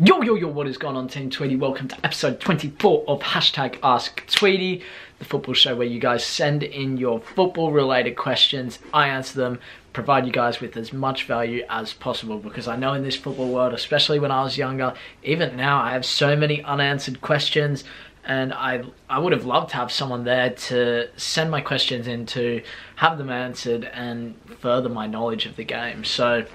Yo, what is going on, Team Tweedie? Welcome to episode 24 of Ask Tweedie, the football show where you guys send in your football related questions. I answer them, provide you guys with as much value as possible, because I know in this football world, especially when I was younger, even now, I have so many unanswered questions, and I would have loved to have someone there to send my questions in, to have them answered and further my knowledge of the game. So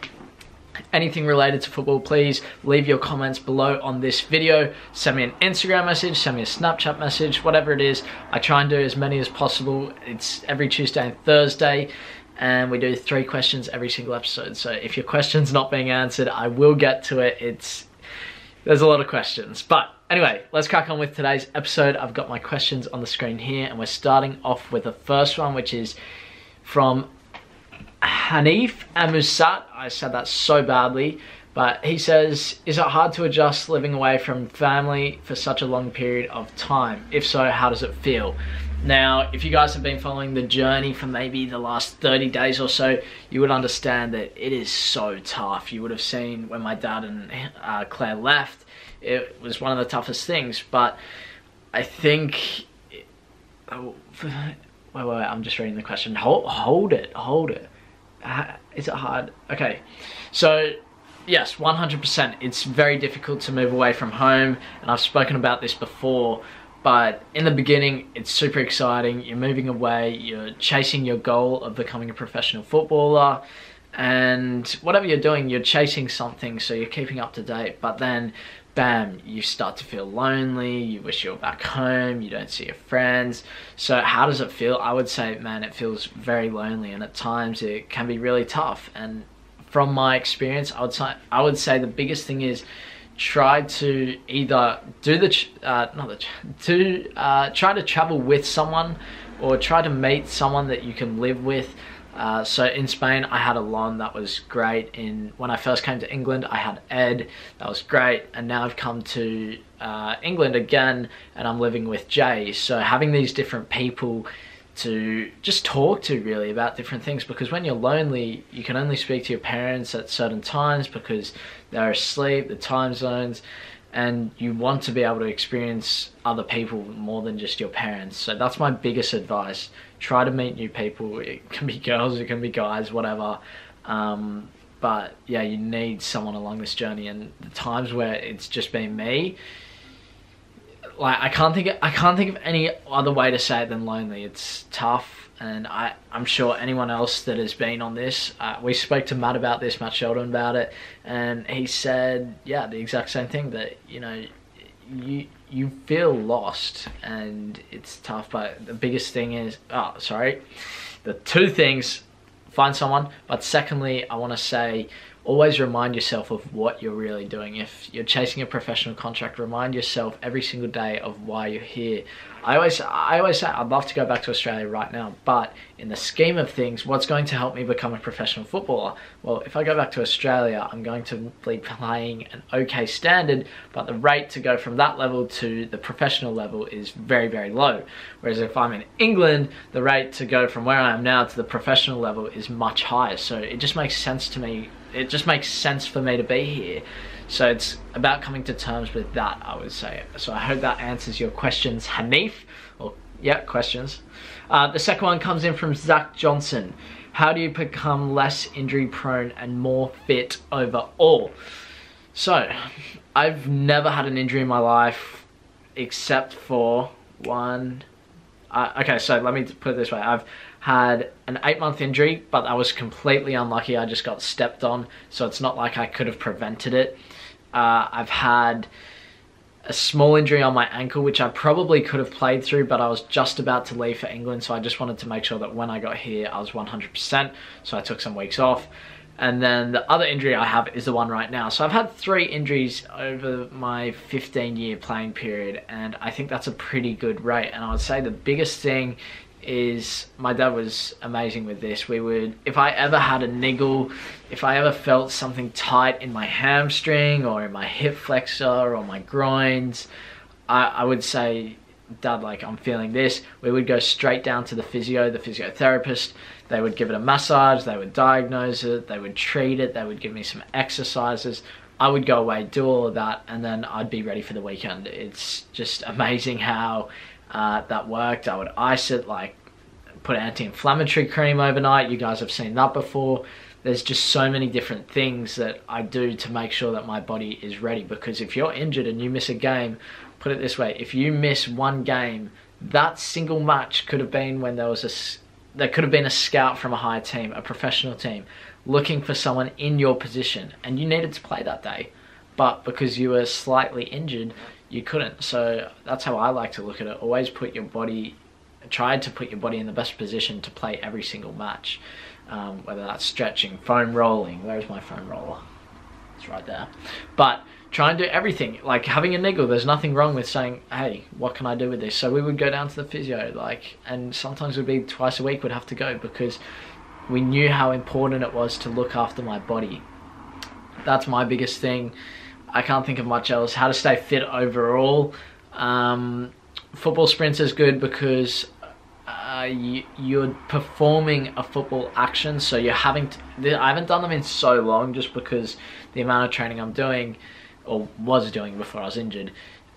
anything related to football, please leave your comments below on this video. Send me an Instagram message, send me a Snapchat message, whatever it is. I try and do as many as possible. It's every Tuesday and Thursday, and we do 3 questions every single episode. So if your question's not being answered, I will get to it. There's a lot of questions. But anyway, let's crack on with today's episode. I've got my questions on the screen here, and we're starting off with the first one, which is from Hanif Amusat. I said that so badly, but he says, is it hard to adjust living away from family for such a long period of time? If so, how does it feel? Now, if you guys have been following the journey for maybe the last 30 days or so, you would understand that it is so tough. You would have seen when my dad and Claire left, it was one of the toughest things. But I think, wait, I'm just reading the question. Hold it. Is it hard? Okay, so yes, 100%. It's very difficult to move away from home, and I've spoken about this before, but in the beginning, it's super exciting. You're moving away, you're chasing your goal of becoming a professional footballer, and whatever you're doing, you're chasing something, so you're keeping up to date. But then, bam, you start to feel lonely, you wish you were back home, you don't see your friends. So how does it feel? I would say, man, it feels very lonely, and at times it can be really tough. And from my experience, I would say the biggest thing is try to either try to travel with someone, or try to meet someone that you can live with. So in Spain, I had Alon, that was great. When I first came to England, I had Ed, that was great. And now I've come to England again, and I'm living with Jay. So having these different people to just talk to, really, about different things, because when you're lonely, you can only speak to your parents at certain times because they're asleep, the time zones, and you want to be able to experience other people more than just your parents. So that's my biggest advice. Try to meet new people. It can be girls, it can be guys, whatever. But yeah, you need someone along this journey. And the times where it's just been me, like I can't think of any other way to say it than lonely. It's tough, and I'm sure anyone else that has been on this, we spoke to Matt about this, Matt Sheldon, about it, and he said, yeah, the exact same thing, that, you know, you feel lost and it's tough. But the biggest thing is, the 2 things: find someone, but secondly, I want to say, always remind yourself of what you're really doing. If you're chasing a professional contract, remind yourself every single day of why you're here. I always say I'd love to go back to Australia right now, but in the scheme of things, what's going to help me become a professional footballer? Well, if I go back to Australia, I'm going to be playing an okay standard, but the rate to go from that level to the professional level is very, very low. Whereas if I'm in England, the rate to go from where I am now to the professional level is much higher. So it just makes sense to me. It just makes sense for me to be here. So it's about coming to terms with that, I would say. So I hope that answers your questions, Hanif. Questions. The second one comes in from Zach Johnson. How do you become less injury prone and more fit overall? So I've never had an injury in my life except for one. Okay, so let me put it this way. I've had an 8-month injury, but that was completely unlucky. I just got stepped on, so it's not like I could have prevented it. I've had a small injury on my ankle, which I probably could have played through, but I was just about to leave for England, so I just wanted to make sure that when I got here, I was 100%, so I took some weeks off. And then the other injury I have is the one right now. So I've had 3 injuries over my 15-year playing period, and I think that's a pretty good rate. And I would say the biggest thing is my dad was amazing with this. If I ever had a niggle, if I ever felt something tight in my hamstring or in my hip flexor or my groins, I would say, Dad, like, I'm feeling this. We would go straight down to the physiotherapist. They would give it a massage, they would diagnose it, they would treat it, they would give me some exercises. I would go away, do all of that, and then I'd be ready for the weekend. It's just amazing how that worked. I would ice it, like put anti-inflammatory cream overnight. You guys have seen that before. There's just so many different things that I do to make sure that my body is ready, because if you're injured and you miss a game, put it this way, if you miss one game, that single match could have been when there could have been a scout from a higher team, a professional team, looking for someone in your position, and you needed to play that day, but because you were slightly injured, you couldn't. So that's how I like to look at it. Always try to put your body in the best position to play every single match, whether that's stretching, foam rolling. Where's my foam roller? It's right there. But try and do everything. Like having a niggle, there's nothing wrong with saying, hey, what can I do with this? So we would go down to the physio, and sometimes it would be twice a week we'd have to go, because we knew how important it was to look after my body. That's my biggest thing. I can't think of much else. How to stay fit overall. Football sprints is good because you're performing a football action, so you're having to, I haven't done them in so long, just because the amount of training I'm doing, or was doing before I was injured,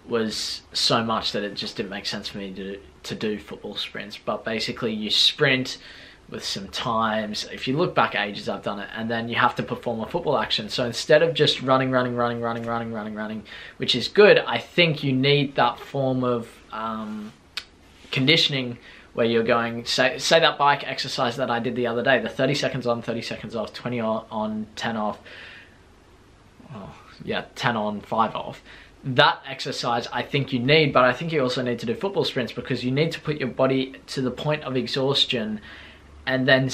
was so much that it just didn't make sense for me to do football sprints. But basically you sprint with some times. If you look back ages, I've done it, and then you have to perform a football action. So instead of just running, which is good, I think you need that form of conditioning where you're going, say that bike exercise that I did the other day, the 30 seconds on, 30 seconds off, 20 on, 10 off, 10 on, 5 off. That exercise I think you need, but I think you also need to do football sprints, because you need to put your body to the point of exhaustion, and then you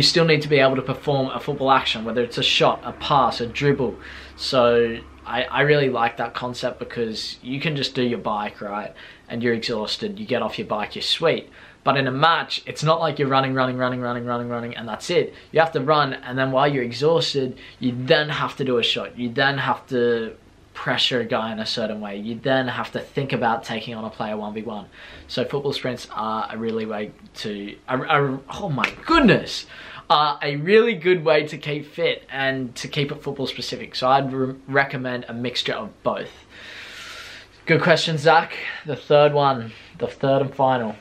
still need to be able to perform a football action, whether it's a shot, a pass, a dribble. So I really like that concept, because you can just do your bike, right? And you're exhausted, you get off your bike, you're sweet. But in a match, it's not like you're running, and that's it. You have to run, and then while you're exhausted, you then have to do a shot. You then have to pressure a guy in a certain way. You then have to think about taking on a player 1v1. So football sprints are a really way to, oh my goodness, a really good way to keep fit and to keep it football specific. So I'd recommend a mixture of both. Good question, Zach. The third one, the third and final.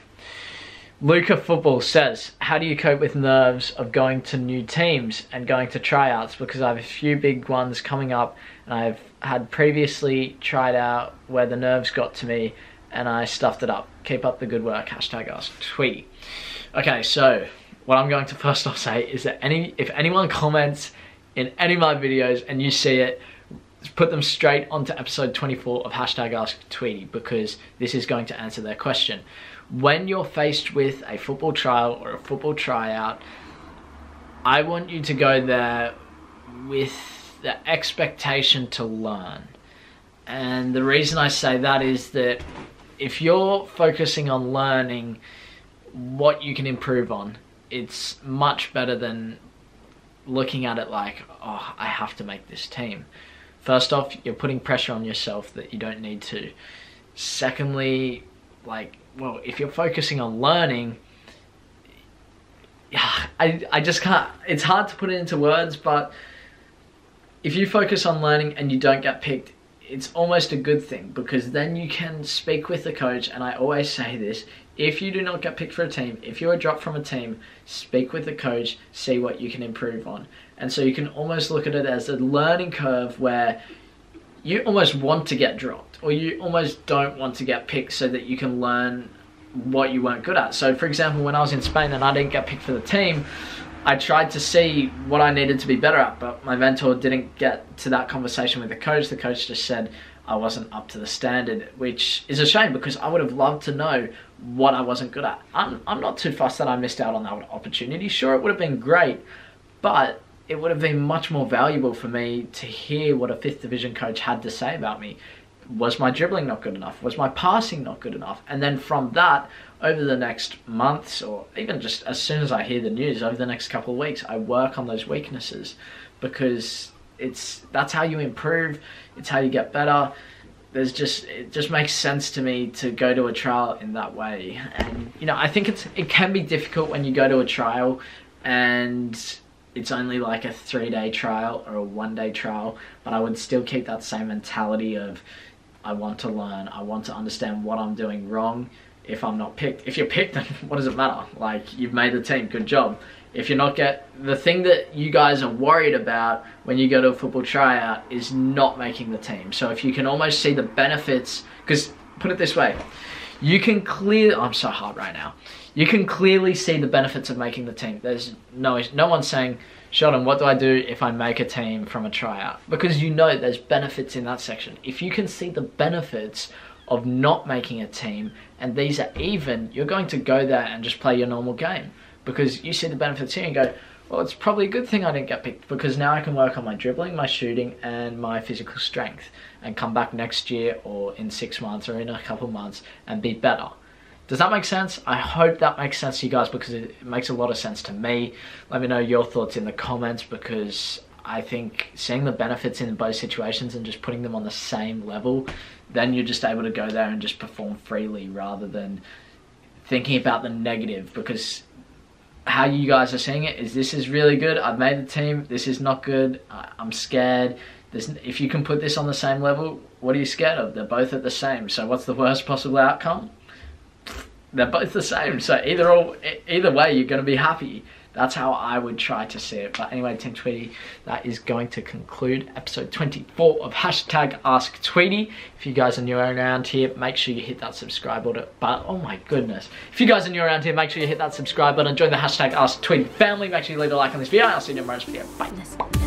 Luca Football says, how do you cope with nerves of going to new teams and going to tryouts? Because I have a few big ones coming up, and I've had previously tried out where the nerves got to me and I stuffed it up. Keep up the good work. Hashtag ask Tweedie. Okay, so what I'm going to first off say is that if anyone comments in any of my videos and you see it, put them straight onto episode 24 of hashtag ask Tweedie, because this is going to answer their question. When you're faced with a football trial or a football tryout, I want you to go there with the expectation to learn. And the reason I say that is that if you're focusing on learning what you can improve on, it's much better than looking at it like, oh, I have to make this team. First off, you're putting pressure on yourself that you don't need to. Secondly, well, if you're focusing on learning, I just can't, it's hard to put it into words, but if you focus on learning and you don't get picked, it's almost a good thing, because then you can speak with the coach. And I always say this, if you do not get picked for a team, if you're dropped from a team, speak with the coach, see what you can improve on. And so you can almost look at it as a learning curve where you almost want to get dropped, or you almost don't want to get picked, so that you can learn what you weren't good at. So for example, when I was in Spain and I didn't get picked for the team, I tried to see what I needed to be better at, but my mentor didn't get to that conversation with the coach. The coach just said I wasn't up to the standard, which is a shame, because I would have loved to know what I wasn't good at. I'm not too fussed that I missed out on that opportunity. Sure, it would have been great, but it would have been much more valuable for me to hear what a 5th division coach had to say about me. Was my dribbling not good enough? Was my passing not good enough? And then from that, over the next months, or even just as soon as I hear the news, over the next couple of weeks, I work on those weaknesses, because that's how you improve. It's how you get better. It just makes sense to me to go to a trial in that way. And I think it can be difficult when you go to a trial and it's only like a 3-day trial or a 1-day trial, but I would still keep that same mentality of I want to learn, I want to understand what I'm doing wrong. If I'm not picked, if you're picked, then what does it matter? Like, you've made the team, good job. If you're not the thing that you guys are worried about when you go to a football tryout is not making the team. So if you can almost see the benefits, because put it this way, you can I'm so hard right now. You can clearly see the benefits of making the team. There's no one saying, Sheldon, what do I do if I make a team from a tryout? Because you know there's benefits in that section. If you can see the benefits of not making a team, and these are even, you're going to go there and just play your normal game. Because you see the benefits here and go, well, it's probably a good thing I didn't get picked, because now I can work on my dribbling, my shooting, and my physical strength, and come back next year or in 6 months or in a couple months and be better. Does that make sense? I hope that makes sense to you guys, because it makes a lot of sense to me. Let me know your thoughts in the comments, because I think seeing the benefits in both situations and just putting them on the same level, then you're just able to go there and just perform freely rather than thinking about the negative. Because how you guys are seeing it is, this is really good, I've made the team, this is not good, I'm scared. If you can put this on the same level, what are you scared of? They're both at the same. So what's the worst possible outcome? They're both the same. So either way, you're going to be happy. That's how I would try to see it. But anyway, Team Tweedie, that is going to conclude episode 24 of #AskTweedie. If you guys are new around here, make sure you hit that subscribe button. But oh my goodness, if you guys are new around here, make sure you hit that subscribe button. Join the #AskTweedie family. Make sure you leave a like on this video. I'll see you in tomorrow's video. Bye.